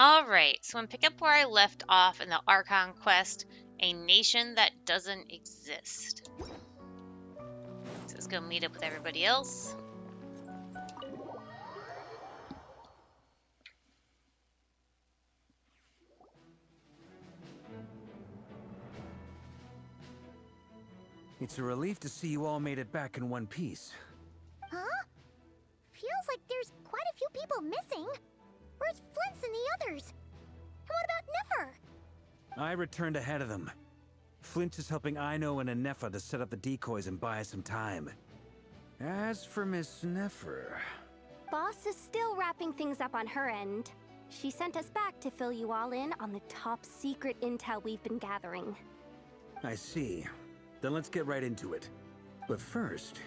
Alright, so I'm pick up where I left off in the Archon quest, a nation that doesn't exist. So let's go meet up with everybody else. It's a relief to see you all made it back in one piece. Huh? Feels like there's quite a few people missing. Where's Flint's and the others? And what about Nefer? I returned ahead of them. Flint is helping Ino and Anefa to set up the decoys and buy us some time. As for Miss Nefer... Boss is still wrapping things up on her end. She sent us back to fill you all in on the top secret intel we've been gathering. I see. Then let's get right into it. But first,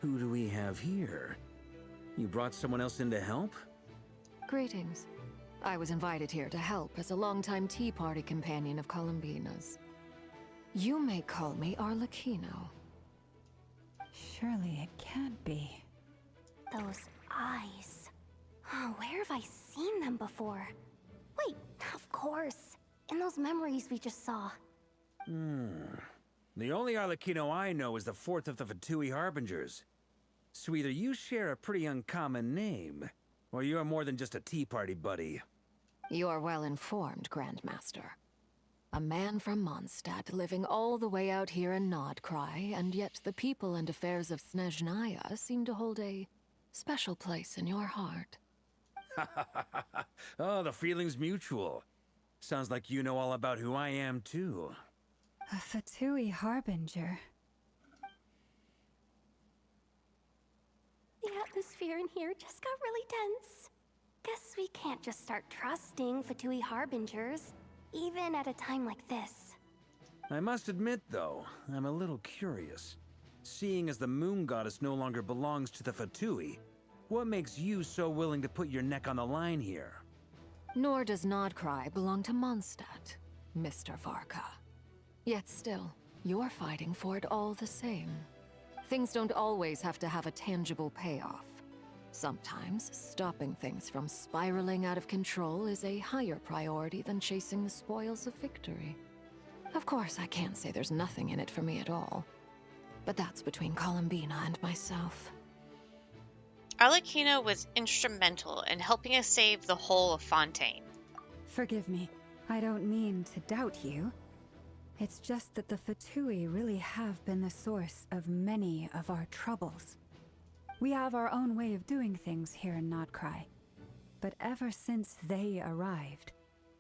who do we have here? You brought someone else in to help? Greetings. I was invited here to help as a longtime Tea Party companion of Columbina's. You may call me Arlecchino. Surely it can't be. Those eyes. Oh, where have I seen them before? Wait, of course. In those memories we just saw. The only Arlecchino I know is the fourth of the Fatui Harbingers. So either you share a pretty uncommon name, or you're more than just a Tea Party buddy. You are well informed, Grandmaster. A man from Mondstadt living all the way out here in nod-krai, and yet the people and affairs of Snezhnaya seem to hold a special place in your heart. Oh, the feeling's mutual. Sounds like you know all about who I am, too. A Fatui Harbinger. The atmosphere in here just got really tense. Guess we can't just start trusting Fatui Harbingers, even at a time like this. I must admit, though, I'm a little curious. Seeing as the moon goddess no longer belongs to the Fatui, what makes you so willing to put your neck on the line here? Nor does nod-krai belong to Mondstadt, Mr. Varka. Yet still, you're fighting for it all the same. Things don't always have to have a tangible payoff. Sometimes, stopping things from spiraling out of control is a higher priority than chasing the spoils of victory. Of course, I can't say there's nothing in it for me at all. But that's between Columbina and myself. Arlecchino was instrumental in helping us save the whole of Fontaine. Forgive me, I don't mean to doubt you. It's just that the Fatui really have been the source of many of our troubles. We have our own way of doing things here in nod-krai. But ever since they arrived,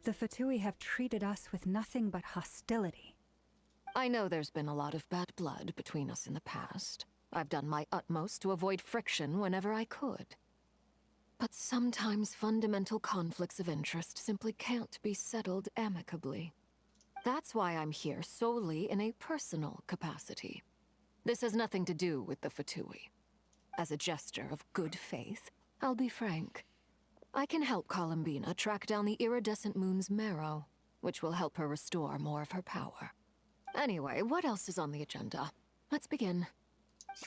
the Fatui have treated us with nothing but hostility. I know there's been a lot of bad blood between us in the past. I've done my utmost to avoid friction whenever I could. But sometimes fundamental conflicts of interest simply can't be settled amicably. That's why I'm here solely in a personal capacity. This has nothing to do with the Fatui. As a gesture of good faith, I'll be frank. I can help Columbina track down the iridescent moon's marrow, which will help her restore more of her power. Anyway, what else is on the agenda? Let's begin.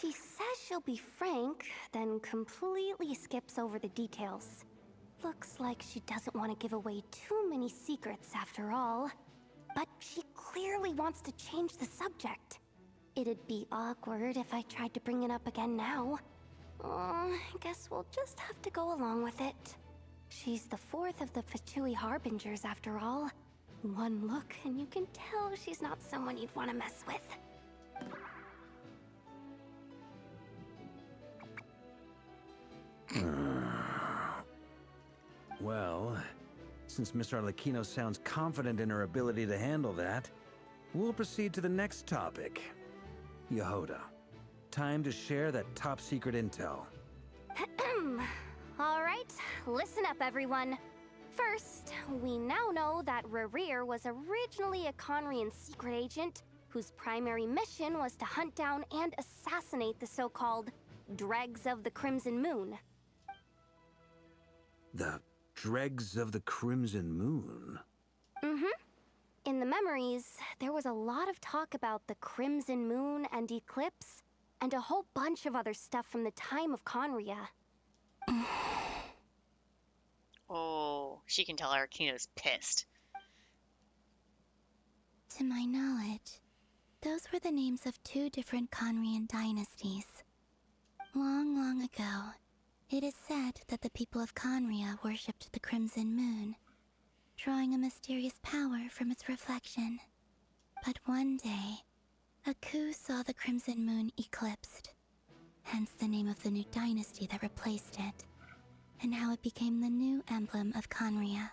She says she'll be frank, then completely skips over the details. Looks like she doesn't want to give away too many secrets after all. But she clearly wants to change the subject. It'd be awkward if I tried to bring it up again now. I guess we'll just have to go along with it. She's the fourth of the Fatui Harbingers after all. One look and you can tell she's not someone you'd want to mess with. Well, since Miss Arlecchino sounds confident in her ability to handle that, we'll proceed to the next topic. Yehoda, time to share that top secret intel. Alright, listen up everyone. First, we now know that Rerir was originally a Conrian secret agent whose primary mission was to hunt down and assassinate the so-called Dregs of the Crimson Moon. The Dregs of the Crimson Moon? In the memories, there was a lot of talk about the Crimson Moon and Eclipse, and a whole bunch of other stuff from the time of Conria. Oh, she can tell Arkino's pissed. To my knowledge, those were the names of two different Conrian dynasties. Long, long ago, it is said that the people of Conria worshipped the Crimson Moon, drawing a mysterious power from its reflection. But one day, a coup saw the Crimson Moon eclipsed, hence the name of the new dynasty that replaced it, and how it became the new emblem of Conria.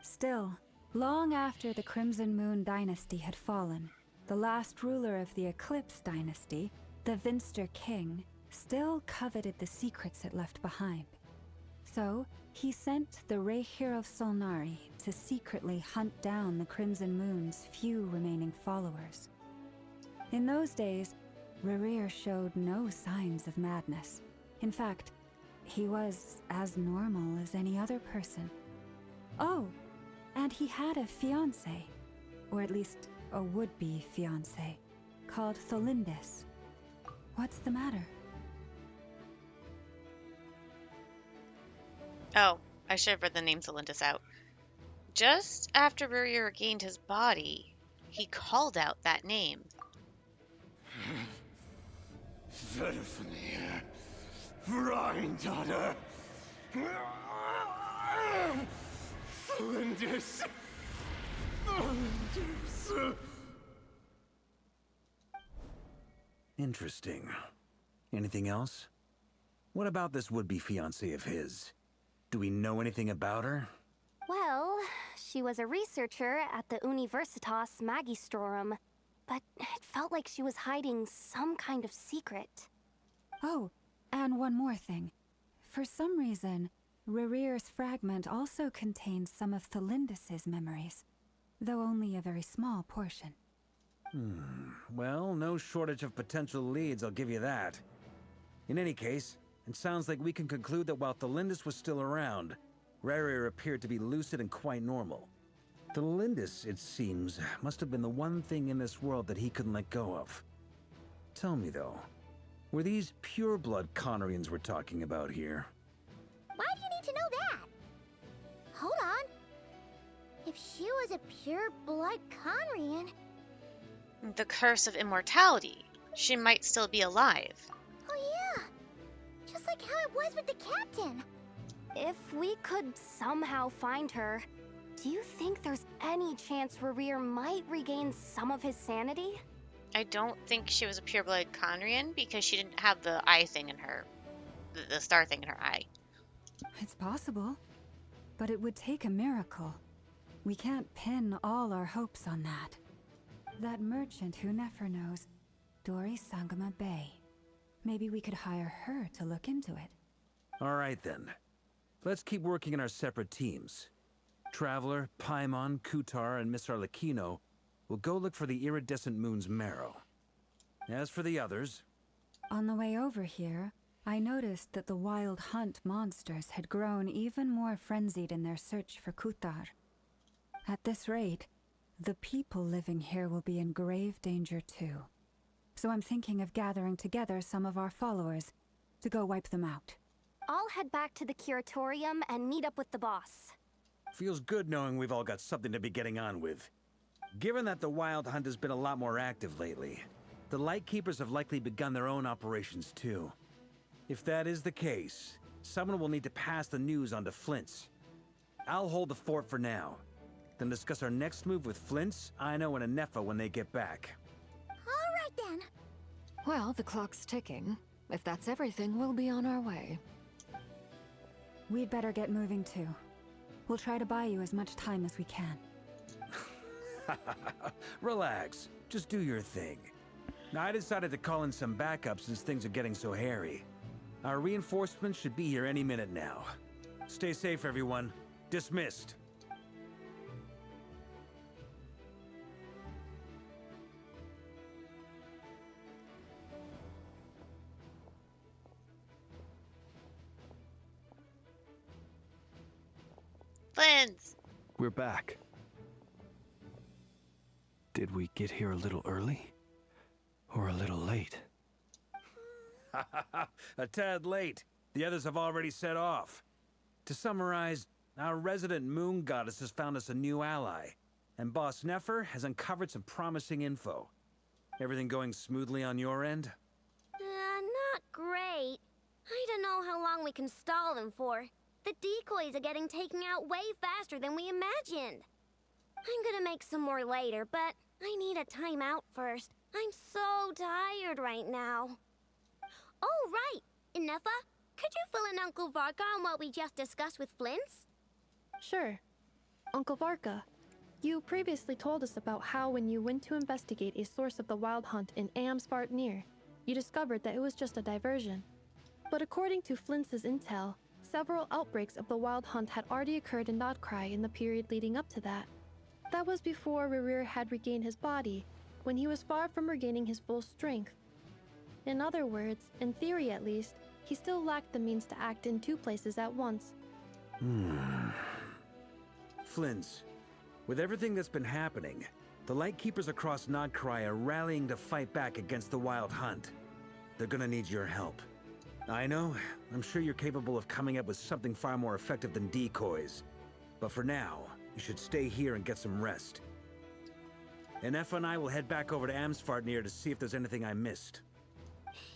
Still, long after the Crimson Moon dynasty had fallen, the last ruler of the Eclipse dynasty, the Vinster King, still coveted the secrets it left behind. So, he sent the Rehir of Solnari to secretly hunt down the Crimson Moon's few remaining followers. In those days, Rehir showed no signs of madness. In fact, he was as normal as any other person. Oh, and he had a fiancé, or at least a would-be fiancé, called Tholindis. What's the matter? Oh, I should have read the name Zelindis out. Just after Rurier regained his body, he called out that name. Verfnir, Rheindaughter, Flinders. Interesting. Anything else? What about this would-be fiancé of his? Do we know anything about her? Well, she was a researcher at the Universitas Magistrorum, but it felt like she was hiding some kind of secret. Oh, and one more thing. For some reason, Rerir's fragment also contains some of Tholindis' memories, though only a very small portion. Well, no shortage of potential leads, I'll give you that. In any case, it sounds like we can conclude that while Tholindis was still around, Rerir appeared to be lucid and quite normal. Tholindis, it seems, must have been the one thing in this world that he couldn't let go of. Tell me though, were these pure-blood Conrians we're talking about here? Why do you need to know that? Hold on. If she was a pure-blood Conrian... The curse of immortality. She might still be alive. Oh yeah! Just like how it was with the captain. If we could somehow find her, do you think there's any chance Rerir might regain some of his sanity? I don't think she was a pureblood Conrian because she didn't have the eye thing in her, the star thing in her eye. It's possible, but it would take a miracle. We can't pin all our hopes on that. That merchant who Nefer knows, Dori Sangama Bay. Maybe we could hire her to look into it. All right then. Let's keep working in our separate teams. Traveler, Paimon, Kutar, and Miss Arlecchino will go look for the iridescent moon's marrow. As for the others... On the way over here, I noticed that the wild hunt monsters had grown even more frenzied in their search for Kutar. At this rate, the people living here will be in grave danger too. So I'm thinking of gathering together some of our followers to go wipe them out. I'll head back to the curatorium and meet up with the boss. Feels good knowing we've all got something to be getting on with. Given that the Wild Hunt has been a lot more active lately, the Lightkeepers have likely begun their own operations too. If that is the case, someone will need to pass the news on to Flint's. I'll hold the fort for now, then discuss our next move with Flint's, Aino, and Anefa when they get back. All right then. Well, the clock's ticking. If that's everything, we'll be on our way. We'd better get moving too. We'll try to buy you as much time as we can. Relax. Just do your thing. Now, I decided to call in some backup since things are getting so hairy. Our reinforcements should be here any minute now. Stay safe, everyone. Dismissed. Flins! We're back. Did we get here a little early? Or a little late? A tad late. The others have already set off. To summarize, Our resident moon goddess has found us a new ally, and Boss Nefer has uncovered some promising info. Everything going smoothly on your end? Not great. I don't know how long we can stall them for. The decoys are getting taken out way faster than we imagined. I'm gonna make some more later, but I need a timeout first. I'm so tired right now. Oh, right! Inefa, could you fill in Uncle Varka on what we just discussed with Flints? Sure. Uncle Varka, you previously told us about how when you went to investigate a source of the wild hunt in Amsvartnir, you discovered that it was just a diversion. But according to Flints' intel, several outbreaks of the wild hunt had already occurred in nod-krai in the period leading up to that. That was before Rerir had regained his body, when he was far from regaining his full strength. In other words, in theory at least, he still lacked the means to act in two places at once. Flints, with everything that's been happening, the Lightkeepers across nod-krai are rallying to fight back against the wild hunt. They're gonna need your help. I know, I'm sure you're capable of coming up with something far more effective than decoys. But for now, you should stay here and get some rest. Inefa and I will head back over to Amsvartnir to see if there's anything I missed.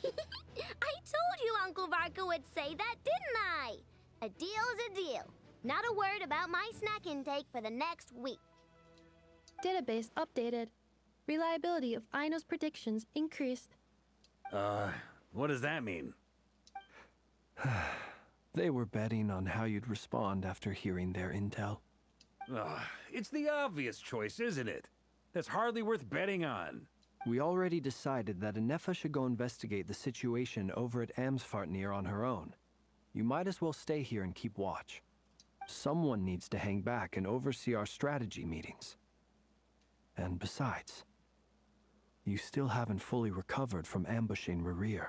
I told you Uncle Varka would say that, didn't I? A deal's a deal. Not a word about my snack intake for the next week. Database updated. Reliability of Aino's predictions increased. What does that mean? They were betting on how you'd respond after hearing their intel. It's the obvious choice, isn't it? That's hardly worth betting on. We already decided that Inefa should go investigate the situation over at Amsvartnir on her own. You might as well stay here and keep watch. Someone needs to hang back and oversee our strategy meetings. And besides, you still haven't fully recovered from ambushing Rerir.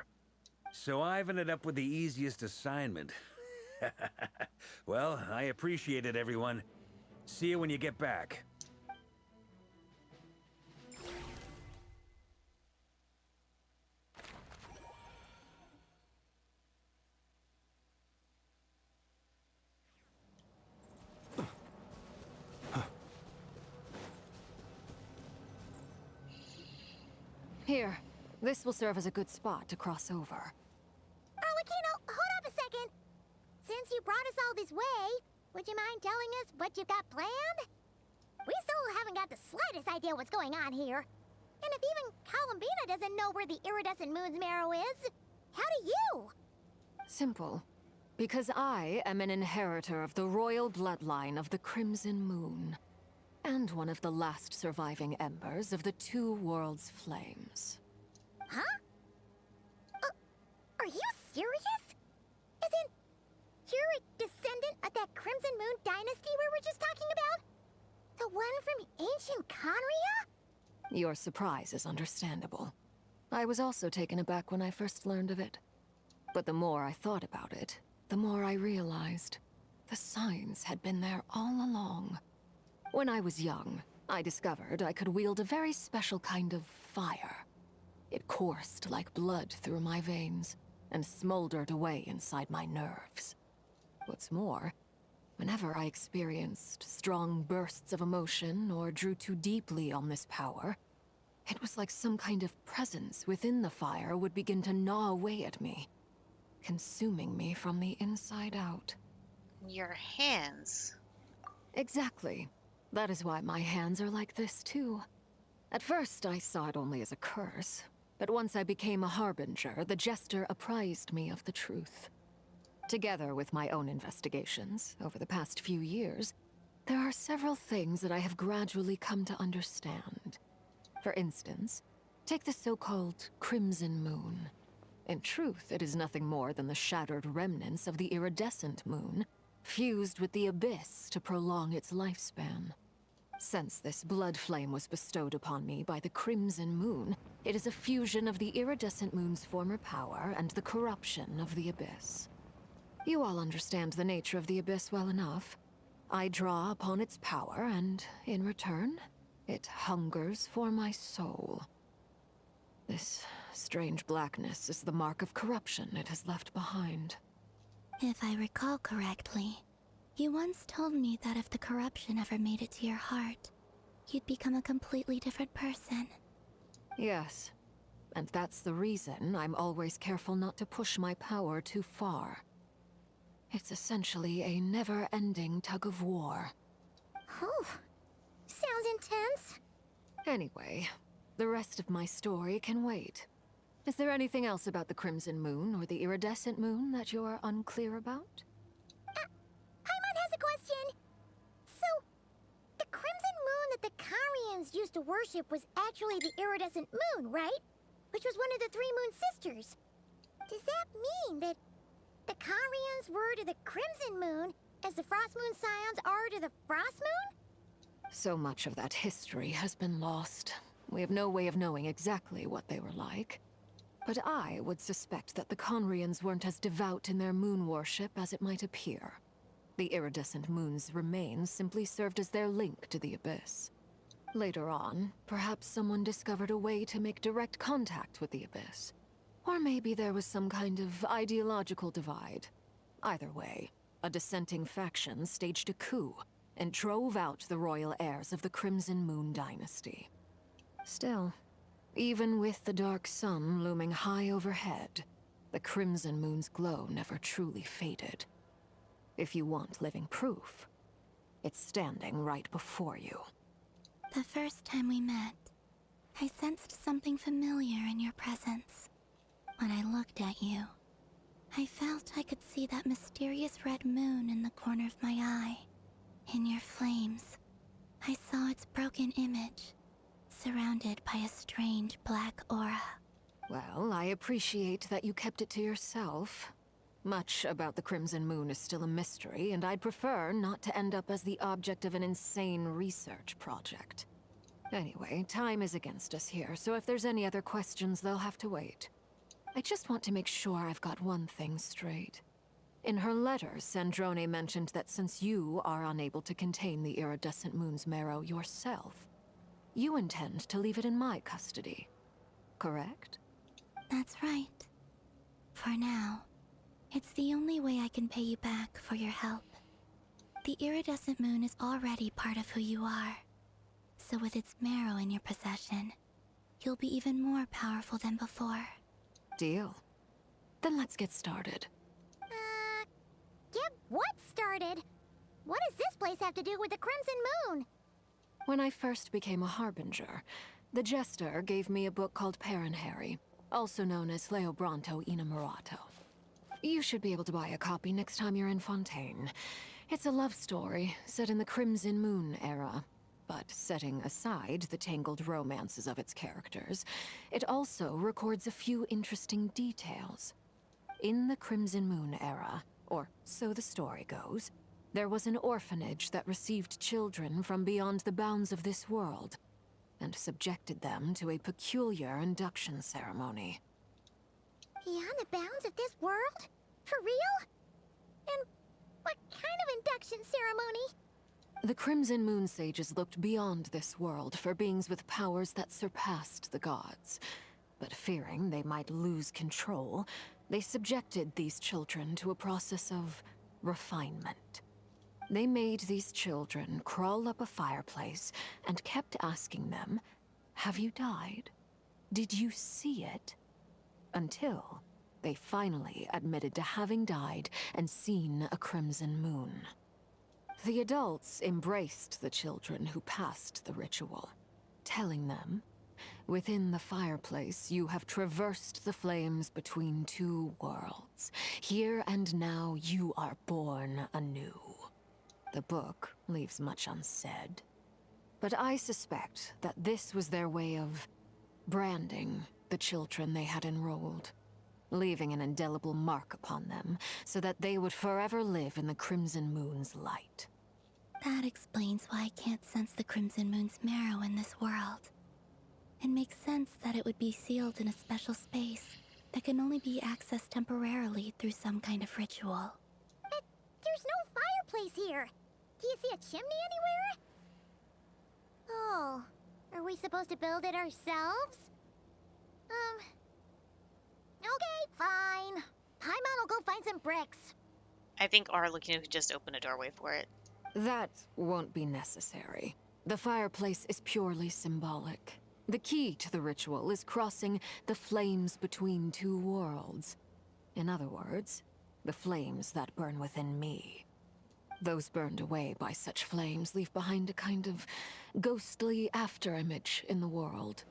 So I've ended up with the easiest assignment. Well, I appreciate it, everyone. See you when you get back. Here, this will serve as a good spot to cross over. Arlecchino, hold up a second. Since you brought us all this way, would you mind telling us what you've got planned? We still haven't got the slightest idea what's going on here. And if even Columbina doesn't know where the iridescent moon's marrow is, how do you? Simple. Because I am an inheritor of the royal bloodline of the Crimson Moon. And one of the last surviving embers of the Two Worlds' flames. Huh? Are you serious? Isn't you're a descendant of that Crimson Moon dynasty we were just talking about? The one from ancient Conria? Your surprise is understandable. I was also taken aback when I first learned of it. But the more I thought about it, the more I realized the signs had been there all along. When I was young, I discovered I could wield a very special kind of fire. It coursed like blood through my veins and smoldered away inside my nerves. What's more, whenever I experienced strong bursts of emotion or drew too deeply on this power, it was like some kind of presence within the fire would begin to gnaw away at me, consuming me from the inside out. Your hands. Exactly. That is why my hands are like this, too. At first, I saw it only as a curse, but once I became a harbinger, the Jester apprised me of the truth. Together with my own investigations, over the past few years, there are several things that I have gradually come to understand. For instance, take the so-called Crimson Moon. In truth, it is nothing more than the shattered remnants of the iridescent moon, fused with the abyss to prolong its lifespan. Since this blood flame was bestowed upon me by the Crimson Moon, it is a fusion of the iridescent moon's former power and the corruption of the abyss. You all understand the nature of the abyss well enough. I draw upon its power, and in return, it hungers for my soul. This strange blackness is the mark of corruption it has left behind. If I recall correctly, You once told me that if the corruption ever made it to your heart, you'd become a completely different person. Yes. And that's the reason I'm always careful not to push my power too far. It's essentially a never-ending tug-of-war. Oh, sounds intense. Anyway, the rest of my story can wait. Is there anything else about the Crimson Moon or the Iridescent Moon that you're unclear about? Paimon has a question. So, the crimson moon that the Karians used to worship was actually the iridescent moon, right? Which was one of the three moon sisters. Does that mean that the Karians were to the crimson moon as the frost moon scions are to the frost moon? So much of that history has been lost. We have no way of knowing exactly what they were like. But I would suspect that the Conrians weren't as devout in their moon worship as it might appear. The iridescent moon's remains simply served as their link to the Abyss. Later on, perhaps someone discovered a way to make direct contact with the Abyss. Or maybe there was some kind of ideological divide. Either way, a dissenting faction staged a coup and drove out the royal heirs of the Crimson Moon dynasty. Still, even with the dark sun looming high overhead, the Crimson Moon's glow never truly faded. If you want living proof, it's standing right before you. The first time we met, I sensed something familiar in your presence. When I looked at you, I felt I could see that mysterious red moon in the corner of my eye. In your flames, I saw its broken image, surrounded by a strange black aura. Well, I appreciate that you kept it to yourself. Much about the Crimson Moon is still a mystery, and I'd prefer not to end up as the object of an insane research project. Anyway, time is against us here, so if there's any other questions, they'll have to wait. I just want to make sure I've got one thing straight. In her letter, Sandrone mentioned that since you are unable to contain the iridescent moon's marrow yourself, you intend to leave it in my custody. Correct? That's right. For now, it's the only way I can pay you back for your help. The iridescent moon is already part of who you are. So with its marrow in your possession, you'll be even more powerful than before. Deal. Then let's get started. Get what started? What does this place have to do with the crimson moon? When I first became a Harbinger, the Jester gave me a book called Paranhari, also known as Leobranto Inamorato. You should be able to buy a copy next time you're in Fontaine. It's a love story set in the Crimson Moon era. But setting aside the tangled romances of its characters, it also records a few interesting details. In the Crimson Moon era, or so the story goes, there was an orphanage that received children from beyond the bounds of this world, and subjected them to a peculiar induction ceremony. Beyond the bounds of this world? For real? And what kind of induction ceremony? The Crimson Moon Sages looked beyond this world for beings with powers that surpassed the gods. But fearing they might lose control, they subjected these children to a process of refinement. They made these children crawl up a fireplace and kept asking them, "Have you died? Did you see it?" Until they finally admitted to having died and seen a crimson moon. The adults embraced the children who passed the ritual, telling them, "Within the fireplace, you have traversed the flames between two worlds. Here and now, you are born anew." The book leaves much unsaid, but I suspect that this was their way of branding the children they had enrolled, leaving an indelible mark upon them so that they would forever live in the Crimson Moon's light. That explains why I can't sense the Crimson Moon's marrow in this world. It makes sense that it would be sealed in a special space that can only be accessed temporarily through some kind of ritual. But there's no fireplace here. Do you see a chimney anywhere? Oh, are we supposed to build it ourselves? Okay, fine. Paimon will go find some bricks. I think Arlecchino could just open a doorway for it. That won't be necessary. The fireplace is purely symbolic. The key to the ritual is crossing the flames between two worlds. In other words, the flames that burn within me. Those burned away by such flames leave behind a kind of ghostly afterimage in the world.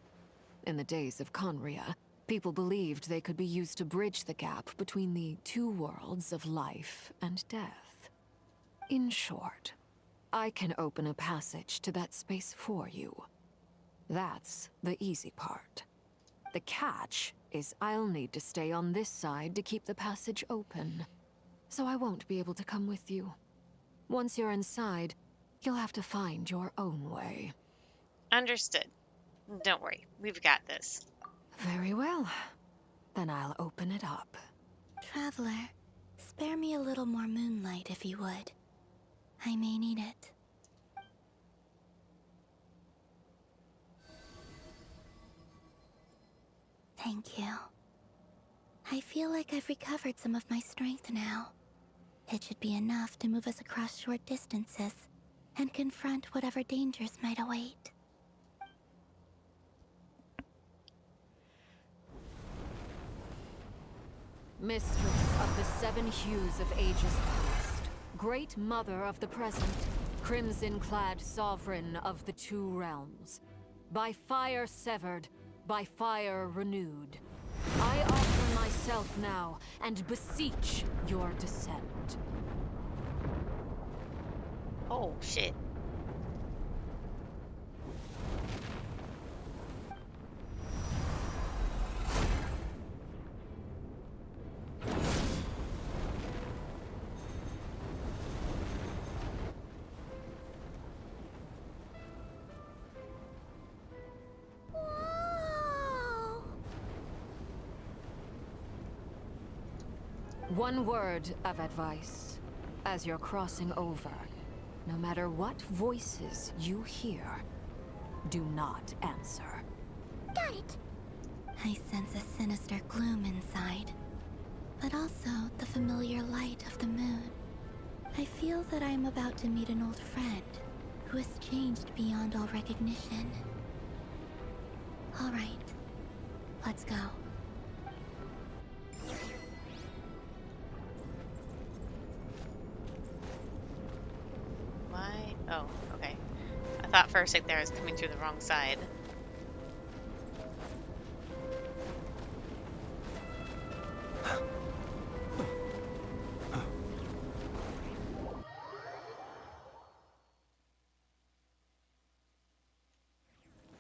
In the days of Conria, people believed they could be used to bridge the gap between the two worlds of life and death. In short, I can open a passage to that space for you. That's the easy part. The catch is I'll need to stay on this side to keep the passage open, so I won't be able to come with you. Once you're inside, you'll have to find your own way. Understood. Don't worry, we've got this. Very well. Then I'll open it up. Traveler, spare me a little more moonlight if you would. I may need it. Thank you. I feel like I've recovered some of my strength now. It should be enough to move us across short distances and confront whatever dangers might await. Mistress of the seven hues of ages past, great mother of the present, crimson-clad sovereign of the two realms, by fire severed, by fire renewed, I offer myself now and beseech your descent. Oh, shit. One word of advice. As you're crossing over, no matter what voices you hear, do not answer. Got it! I sense a sinister gloom inside, but also the familiar light of the moon. I feel that I am about to meet an old friend who has changed beyond all recognition. All right, let's go. Why? Oh, okay. I thought for a sec there I was coming through the wrong side.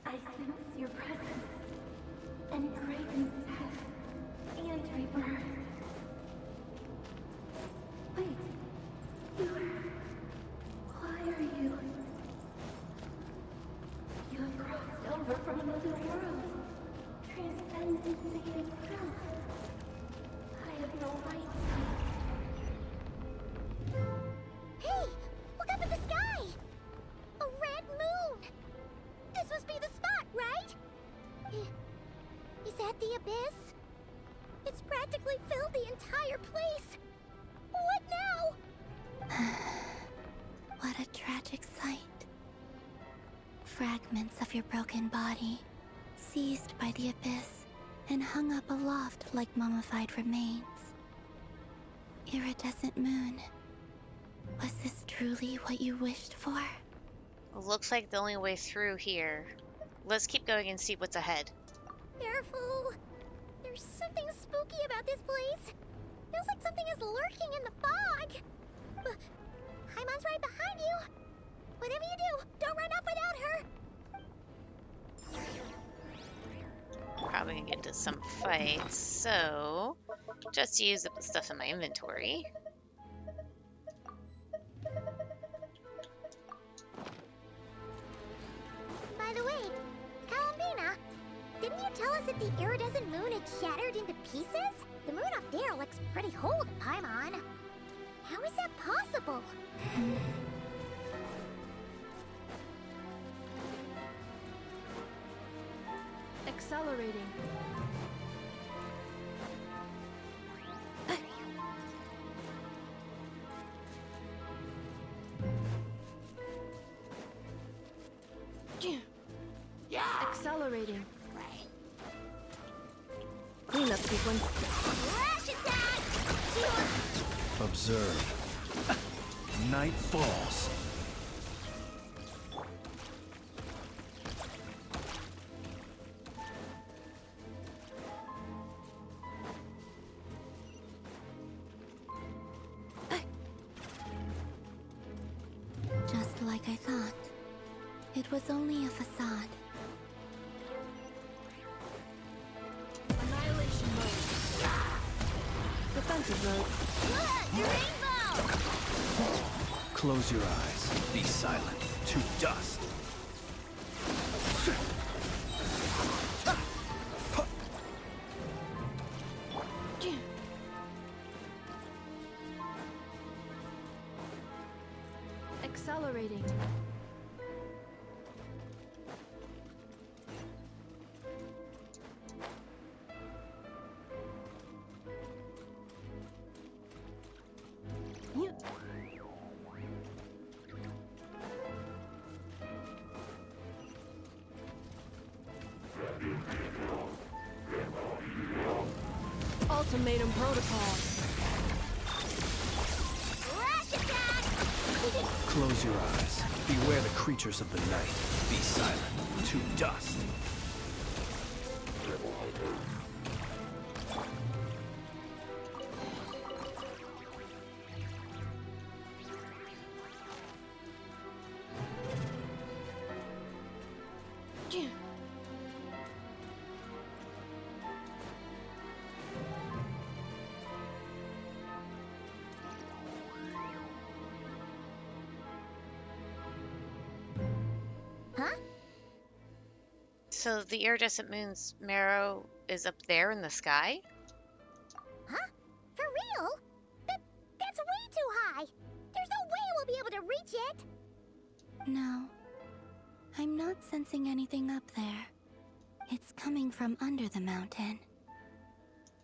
I sense your presence, and great death and rebirth. Wait, why are you? You have crossed over from another world, transcended fate itself. I have no right Hey! Look up at the sky! A red moon! This must be the spot, right? Is that the abyss? It's practically filled the entire place! What now? What a tragic sight. Fragments of your broken body, seized by the abyss, and hung up aloft like mummified remains. Iridescent moon. Was this truly what you wished for? Looks like the only way through here. Let's keep going and see what's ahead. Careful! There's something spooky about this place. Feels like something is lurking in the fog. Haimon's right behind you. Whatever you do, don't run off without her. Probably gonna get into some fights, so just to use up the stuff in my inventory. By the way, Columbina, didn't you tell us that the iridescent moon had shattered into pieces? The moon up there looks pretty whole to Paimon. How is that possible? Accelerating. Accelerating. Cleanup sequence. Flash attack! Observe. Night falls. Just like I thought. It was only a facade. Annihilation mode. Defensive mode. Look! Rainbow! Close your eyes. Be silent. To dust. Accelerating. Ultimatum protocol. Flash attack! Close your eyes. Beware the creatures of the night. Be silent. To dust. Huh? So the iridescent moon's marrow is up there in the sky? Huh? For real? That's way too high! There's no way we'll be able to reach it! No. I'm not sensing anything up there. It's coming from under the mountain.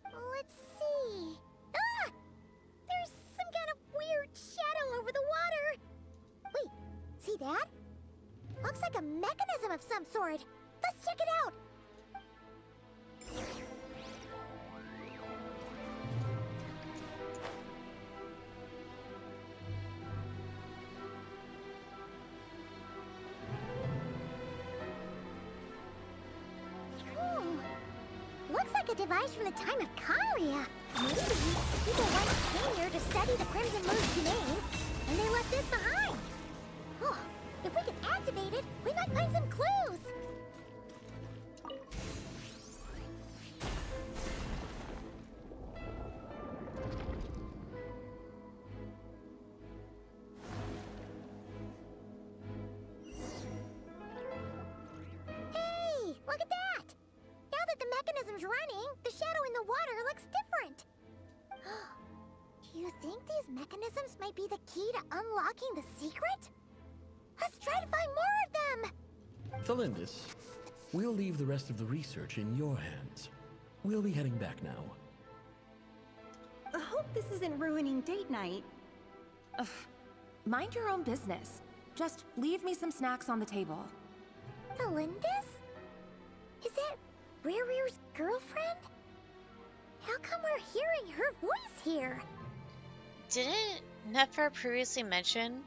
Let's see. Ah! There's some kind of weird shadow over the water! Wait, see that? Looks like a mechanism of some sort. Let's check it out! Looks like a device from the time of Kalia. Maybe people once came here to study the Crimson Moon's domain, and they left this behind. Oh, if we can activate it, we might find some clues. Hey, look at that! Now that the mechanism's running, the shadow in the water looks different. Do you think these mechanisms might be the key to unlocking the secret? Let's try to find more of them! Thalindis, we'll leave the rest of the research in your hands. We'll be heading back now. I hope this isn't ruining date night. Ugh. Mind your own business. Just leave me some snacks on the table. Thalindis? Is that Rear's girlfriend? How come we're hearing her voice here? Didn't Nefer previously mention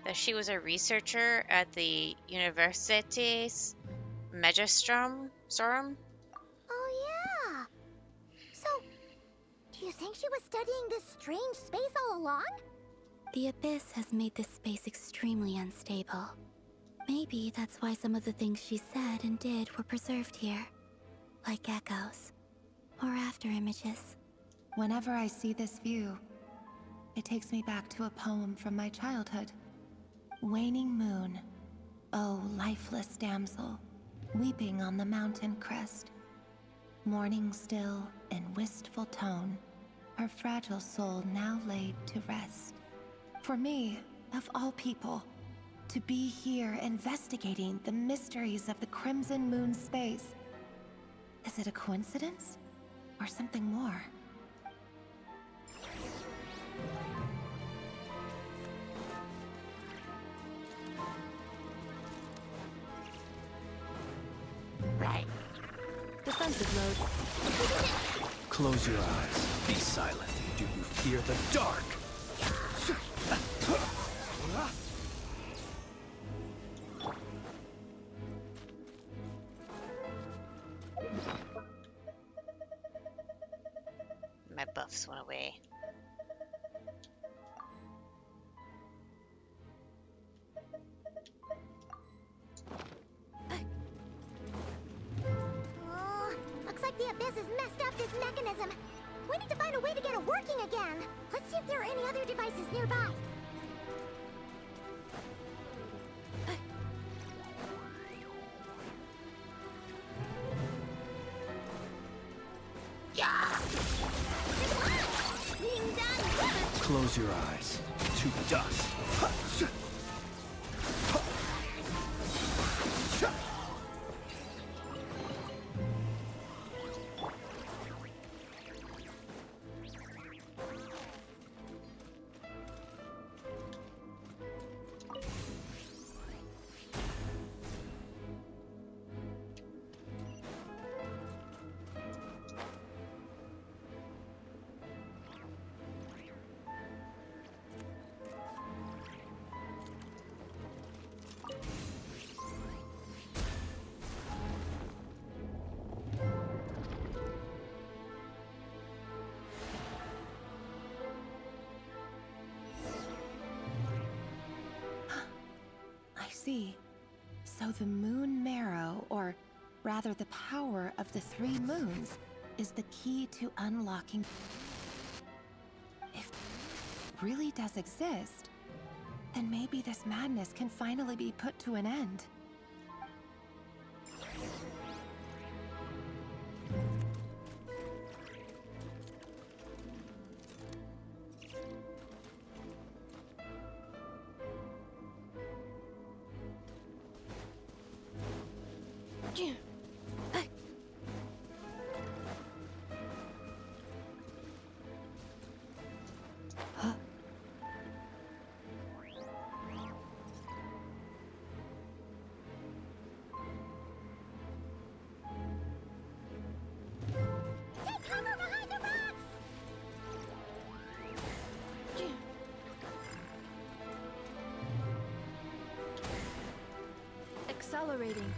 that she was a researcher at the Universitas Magistrum? Oh yeah! So, do you think she was studying this strange space all along? The Abyss has made this space extremely unstable. Maybe that's why some of the things she said and did were preserved here. Like echoes. Or after images. Whenever I see this view, it takes me back to a poem from my childhood. Waning moon, oh lifeless damsel, weeping on the mountain crest. Mourning still in wistful tone, her fragile soul now laid to rest. For me, of all people, to be here investigating the mysteries of the Crimson Moon space. Is it a coincidence? Or something more? defensive mode. Close your eyes. Be silent. Do you fear the dark? My buffs went away. Oh, looks like the Abyss has messed up this mechanism. We need to find a way to get it working again. Let's see if there are any other devices nearby. Being done. Close your eyes. To dust. I see. So the moon marrow, or rather the power of the 3 moons, is the key to unlocking. If it really does exist, then maybe this madness can finally be put to an end. Take cover behind the rocks! Accelerating.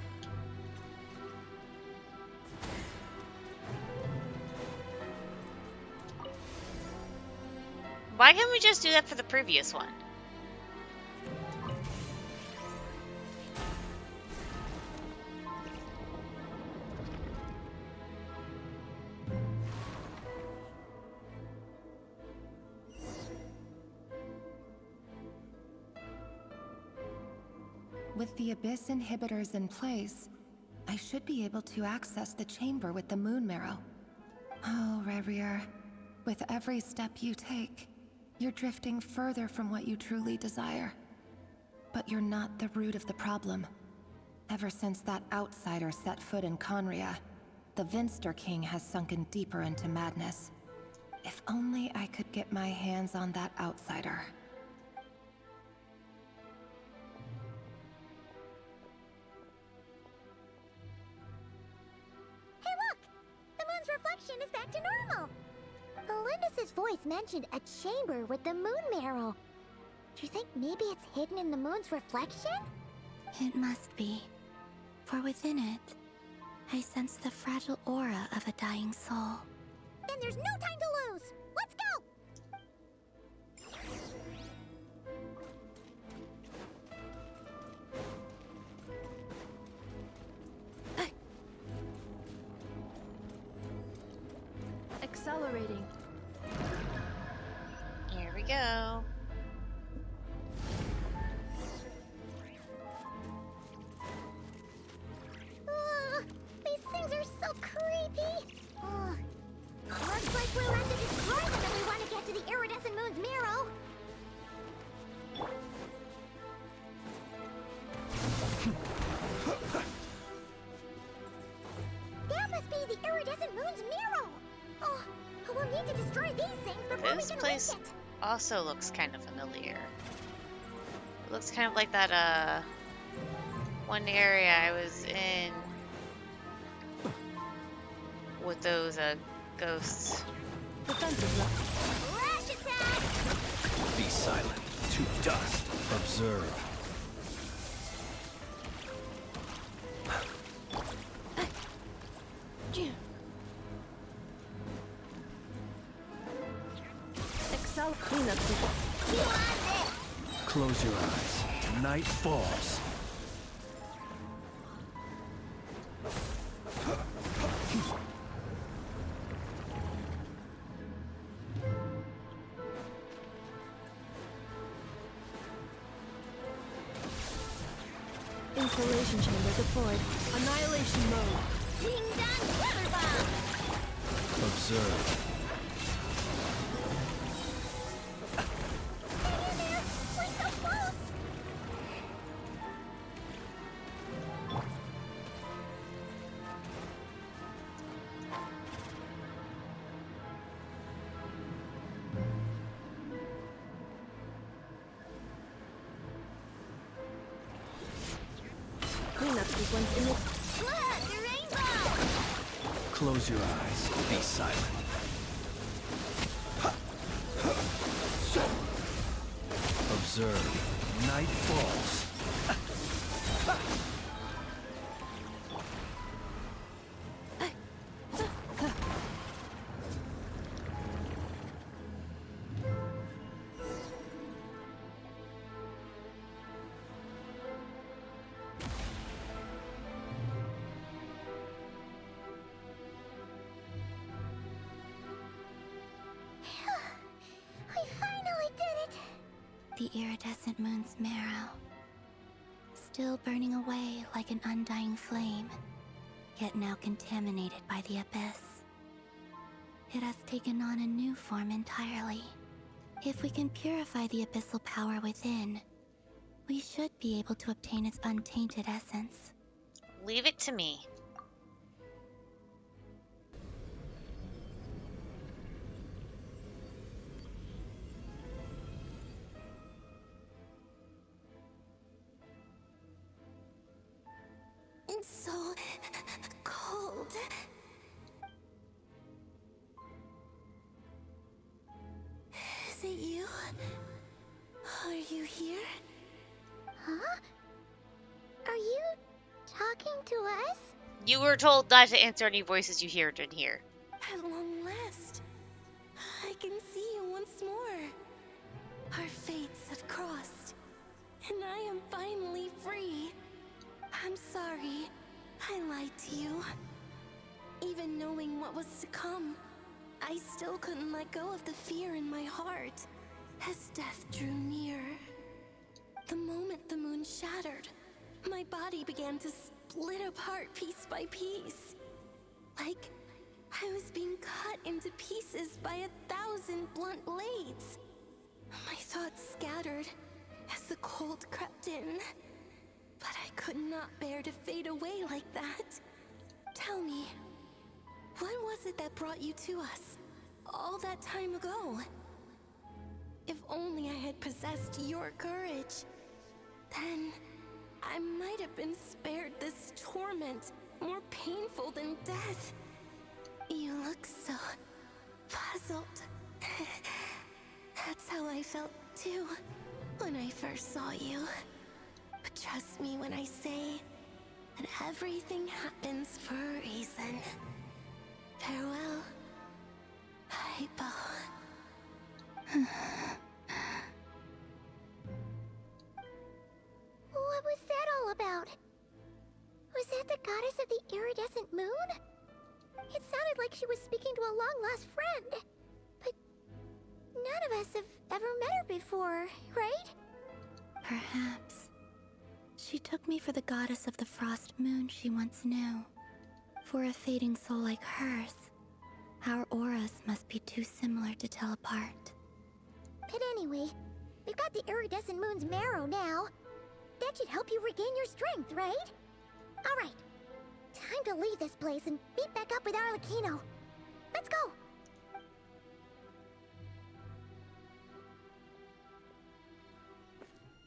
Why can't we just do that for the previous one? With the Abyss inhibitors in place, I should be able to access the chamber with the moon marrow. Oh, Revier, with every step you take, you're drifting further from what you truly desire. But you're not the root of the problem. Ever since that outsider set foot in Conria, the Vinster King has sunken deeper into madness. If only I could get my hands on that outsider. Hey, look! The moon's reflection is back to normal. Melindis' voice mentioned a chamber with the moon marrow. Do you think maybe it's hidden in the moon's reflection? It must be. For within it, I sense the fragile aura of a dying soul. Then there's no time to lose! Let's go! Accelerating. Here we go. Ugh, these things are so creepy! Ugh. Looks like we're ready to destroy them if we want to get to the iridescent moon's marrow! That must be the iridescent moon's marrow! Oh, we'll need to destroy these things before This we can place reach it! also looks kind of familiar. It looks kind of like that one area I was in with those ghosts. Defensive left. Flash attack! Be silent. To dust. Observe. Excel cleanup sequence. Close your eyes. Night falls. Installation chamber deployed. Annihilation mode. Winged on weather bomb! Observe. Cleanup sequence in its Look, the rainbow! Close your eyes. Be silent. Observe. Night falls. We finally did it! The iridescent moon's marrow, still burning away like an undying flame, yet now contaminated by the abyss. It has taken on a new form entirely. If we can purify the abyssal power within, we should be able to obtain its untainted essence. Leave it to me. It's so cold. Is it you? Are you here? Huh? Are you talking to us? You were told not to answer any voices you hear in here. At long last, I can see you once more. Our fates have crossed, and I am finally free. I'm sorry, I lied to you. Even knowing what was to come, I still couldn't let go of the fear in my heart as death drew near. The moment the moon shattered, my body began to split apart piece by piece. Like I was being cut into pieces by 1,000 blunt blades. My thoughts scattered as the cold crept in. But I could not bear to fade away like that. Tell me, what was it that brought you to us all that time ago? If only I had possessed your courage, then I might have been spared this torment more painful than death. You look so puzzled. That's how I felt too when I first saw you. But trust me when I say that everything happens for a reason. Farewell, Hypo. What was that all about? Was that the goddess of the iridescent moon? It sounded like she was speaking to a long-lost friend. But none of us have ever met her before, right? Perhaps. She took me for the goddess of the frost moon she once knew. For a fading soul like hers, our auras must be too similar to tell apart. But anyway, we've got the iridescent moon's marrow now. That should help you regain your strength, right? Alright, time to leave this place and meet back up with Arlecchino. Let's go!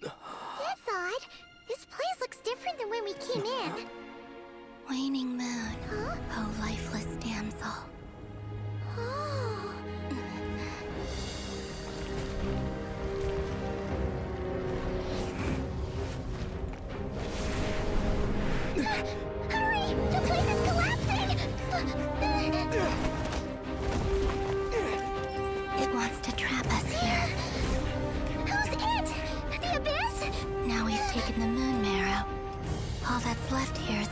That's odd. This place looks different than when we came in. Waning moon, Huh? oh lifeless damsel.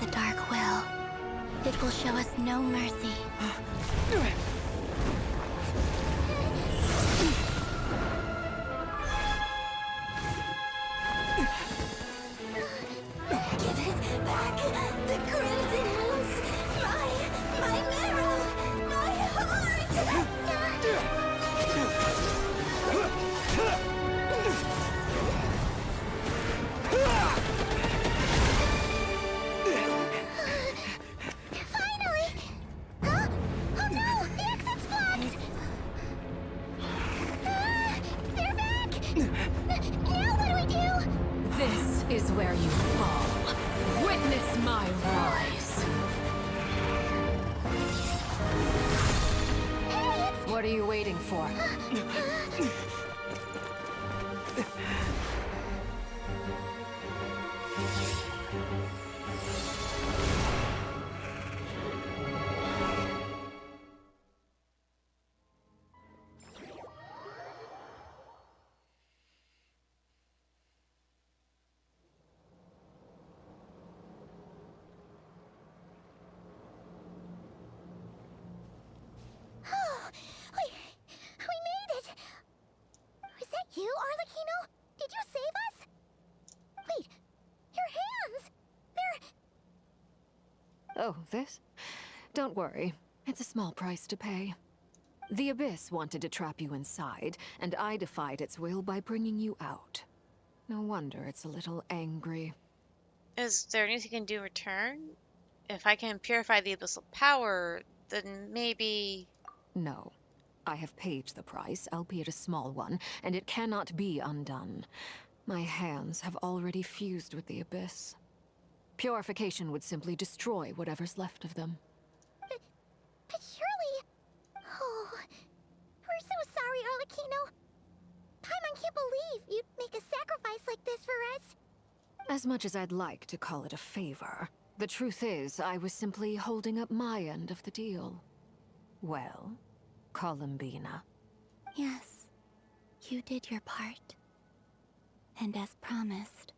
the dark will. It will show us no mercy. Give it back! The crimson wounds! My marrow! My heart! Finally! Huh? Oh no! The exit's blocked! They're back! Now what do we do? This is where you fall. Witness my rise. What are you waiting for? We made it! Was that you, Arlecchino? Did you save us? Wait, your hands! They're... Oh, this? Don't worry. It's a small price to pay. The Abyss wanted to trap you inside, and I defied its will by bringing you out. No wonder it's a little angry. Is there anything you can do in return? If I can purify the abyssal power, then maybe... No. I have paid the price, albeit a small one, and it cannot be undone. My hands have already fused with the Abyss. Purification would simply destroy whatever's left of them. But surely... Oh... We're so sorry, Arlecchino. Paimon can't believe you'd make a sacrifice like this for us. As much as I'd like to call it a favor, the truth is I was simply holding up my end of the deal. Well, Columbina. Yes, you did your part. And as promised,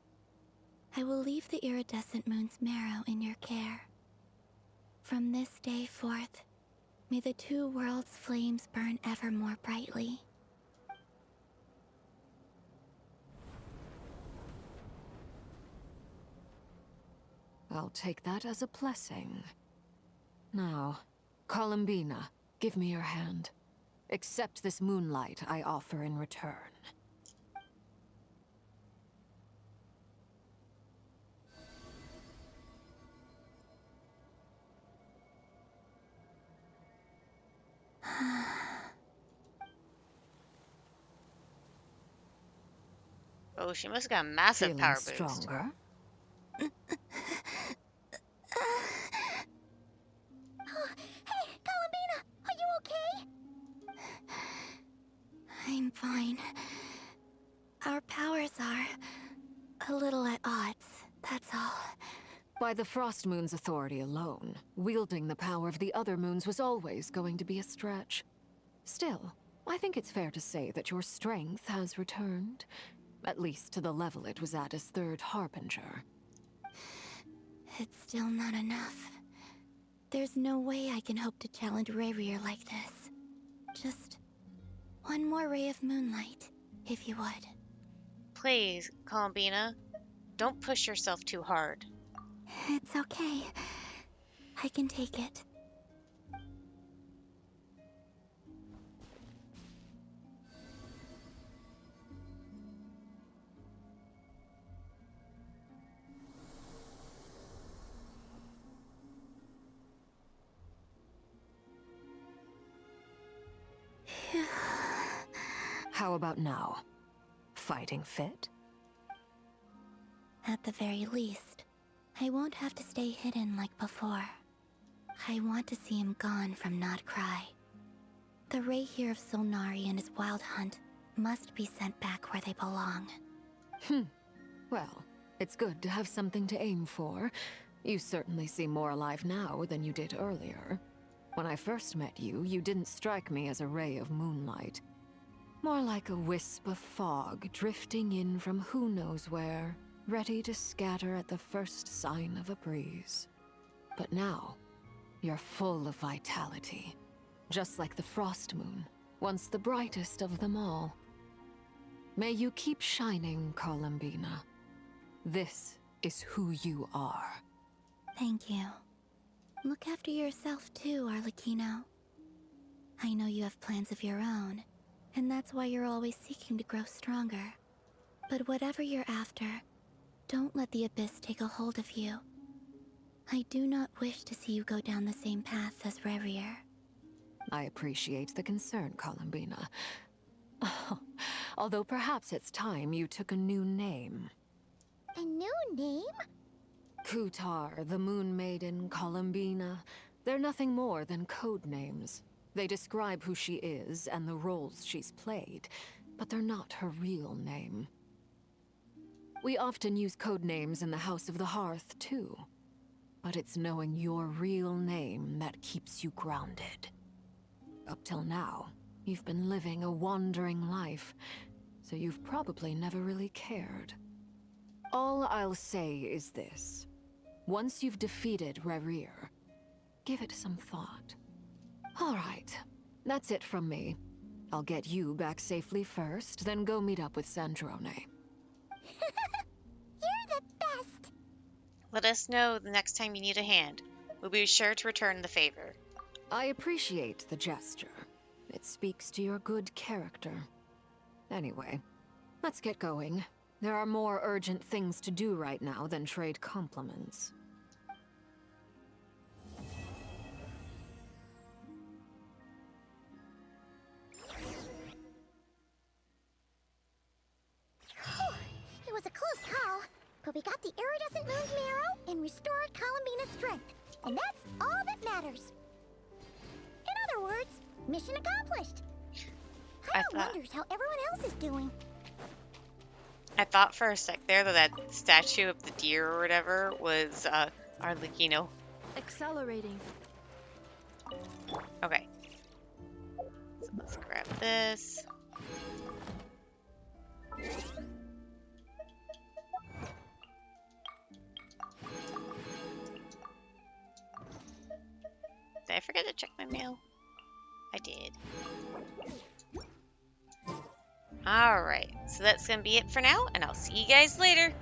I will leave the iridescent moon's marrow in your care. From this day forth, may the two worlds' flames burn ever more brightly. I'll take that as a blessing. Now, Columbina, give me your hand. Accept this moonlight I offer in return. Oh, she must have got a massive Feeling power boost. stronger? Hey, Columbina, are you okay? I'm fine. Our powers are a little at odds, that's all. By the Frost Moon's authority alone, wielding the power of the other moons was always going to be a stretch. Still, I think it's fair to say that your strength has returned. At least to the level it was at as Third Harbinger. It's still not enough. There's no way I can hope to challenge Rayrir like this. Just one more ray of moonlight, if you would. Please, Columbina, don't push yourself too hard. It's okay. I can take it. How about now? Fighting fit? At the very least, I won't have to stay hidden like before. I want to see him gone from nod-krai. The Rayrir of Solnari and his wild hunt must be sent back where they belong. Well, it's good to have something to aim for. You certainly seem more alive now than you did earlier. When I first met you, you didn't strike me as a ray of moonlight. More like a wisp of fog drifting in from who knows where, ready to scatter at the first sign of a breeze. But now, you're full of vitality. Just like the Frost Moon, once the brightest of them all. May you keep shining, Columbina. This is who you are. Thank you. Look after yourself too, Arlecchino. I know you have plans of your own, and that's why you're always seeking to grow stronger. But whatever you're after, don't let the Abyss take a hold of you. I do not wish to see you go down the same path as Rerier. I appreciate the concern, Columbina. Although perhaps it's time you took a new name. A new name? Kutar, the Moon Maiden, Columbina. They're nothing more than code names. They describe who she is and the roles she's played, but they're not her real name. We often use code names in the House of the Hearth, too. But it's knowing your real name that keeps you grounded. Up till now, you've been living a wandering life, so you've probably never really cared. All I'll say is this. Once you've defeated Rerier, give it some thought. All right, that's it from me. I'll get you back safely first, then go meet up with Sandrone. You're the best! Let us know the next time you need a hand. We'll be sure to return the favor. I appreciate the gesture. It speaks to your good character. Anyway, let's get going. There are more urgent things to do right now than trade compliments. It was a close call, but we got the iridescent moon's marrow and restored Columbina's strength. And that's all that matters. In other words, mission accomplished. Hyla wonders how everyone else is doing. I thought for a sec there that statue of the deer or whatever was Arlecchino. Accelerating. Okay. So let's grab this. Did I forget to check my mail? I did. Alright, so that's gonna be it for now, and I'll see you guys later.